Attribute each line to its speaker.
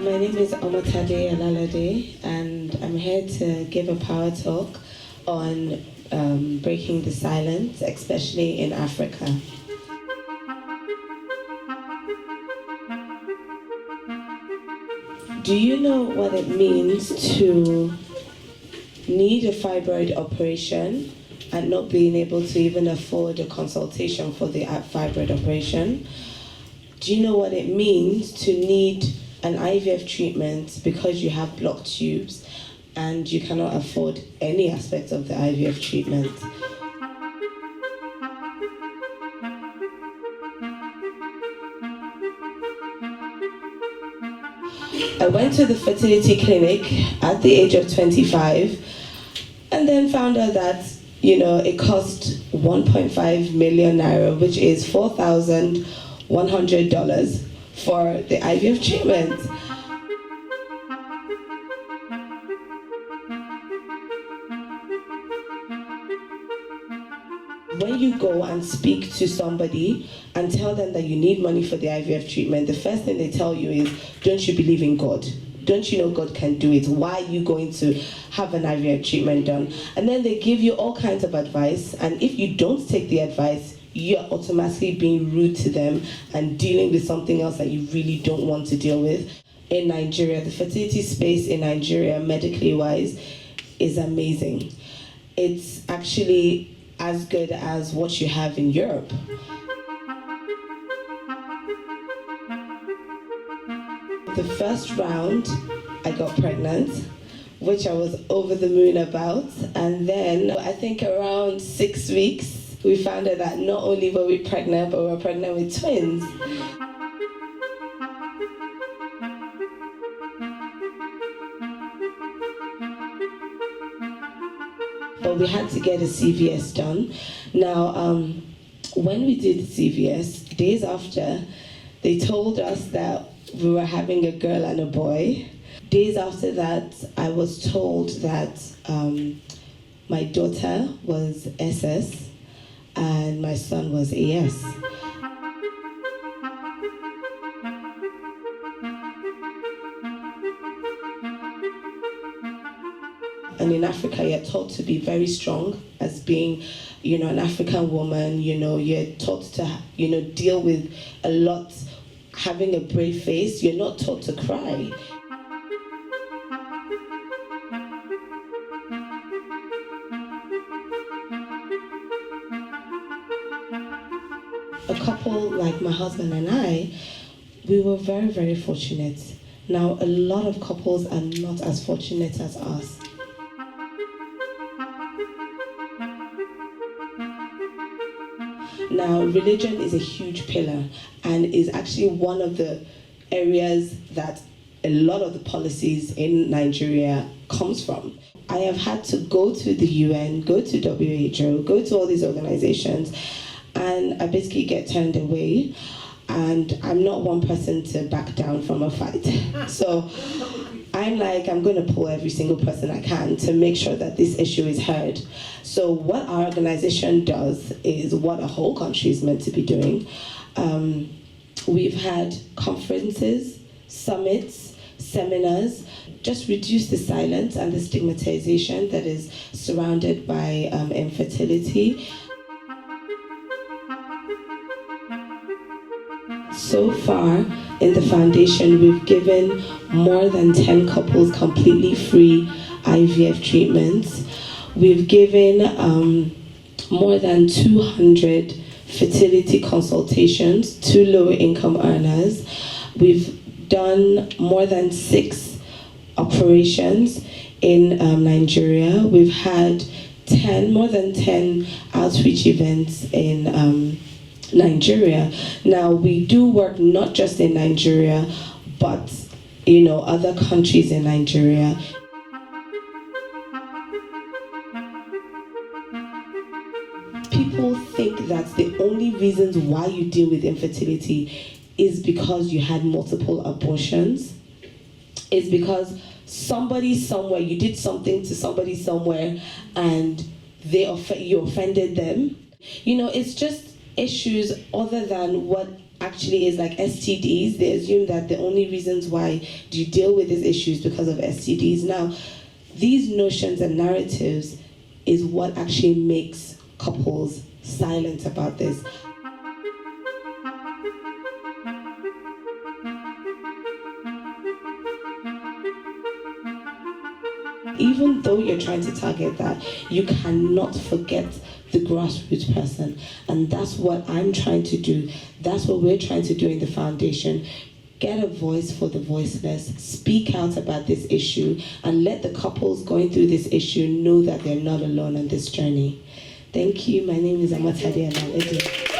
Speaker 1: My name is Omotade Alalade, and I'm here to give a power talk on breaking the silence, especially in Africa. Do you know what it means to need a fibroid operation and not being able to even afford a consultation for the fibroid operation? Do you know what it means to need an IVF treatment because you have blocked tubes and you cannot afford any aspect of the IVF treatment? I went to the fertility clinic at the age of 25 and then found out that, it cost 1.5 million naira, which is $4,100 for the IVF treatment. When you go and speak to somebody and tell them that you need money for the IVF treatment, the first thing they tell you is, don't you believe in God? Don't you know God can do it? Why are you going to have an IVF treatment done? And then they give you all kinds of advice, and if you don't take the advice, you're automatically being rude to them and dealing with something else that you really don't want to deal with. In Nigeria, the fertility space in Nigeria, medically wise, is amazing. It's actually as good as what you have in Europe. The first round, I got pregnant, which I was over the moon about. And then I think around 6 weeks, we found out that not only were we pregnant, but we were pregnant with twins. But we had to get a CVS done. Now, when we did CVS, days after, they told us that we were having a girl and a boy. Days after that, I was told that my daughter was SS and my son was AS. And in Africa, you're taught to be very strong as being, an African woman. You're taught to, deal with a lot, having a brave face. You're not taught to cry. A couple like my husband and I, we were very, very fortunate. Now, a lot of couples are not as fortunate as us. Now, religion is a huge pillar and is actually one of the areas that a lot of the policies in Nigeria comes from. I have had to go to the UN, go to WHO, go to all these organizations, and I basically get turned away. And I'm not one person to back down from a fight. So I'm going to pull every single person I can to make sure that this issue is heard. So what our organization does is what a whole country is meant to be doing. We've had conferences, summits, seminars, just reduce the silence and the stigmatization that is surrounded by infertility. So far in the foundation, we've given more than 10 couples completely free IVF treatments. We've given more than 200 fertility consultations to lower income earners. We've done more than 6 operations in Nigeria. We've had more than 10 outreach events in Nigeria. Now, we do work not just in Nigeria, but other countries in Nigeria. People think that the only reasons why you deal with infertility is because you had multiple abortions. It's because somebody somewhere, you did something to somebody somewhere and you offended them. It's just issues other than what actually is like STDs. They assume that the only reasons why you deal with these issues because of STDs. Now, these notions and narratives is what actually makes couples silent about this. Even though you're trying to target that, you cannot forget the grassroots person. And that's what I'm trying to do. That's what we're trying to do in the foundation. Get a voice for the voiceless. Speak out about this issue and let the couples going through this issue know that they're not alone on this journey. Thank you. My name is Omotade Alalade.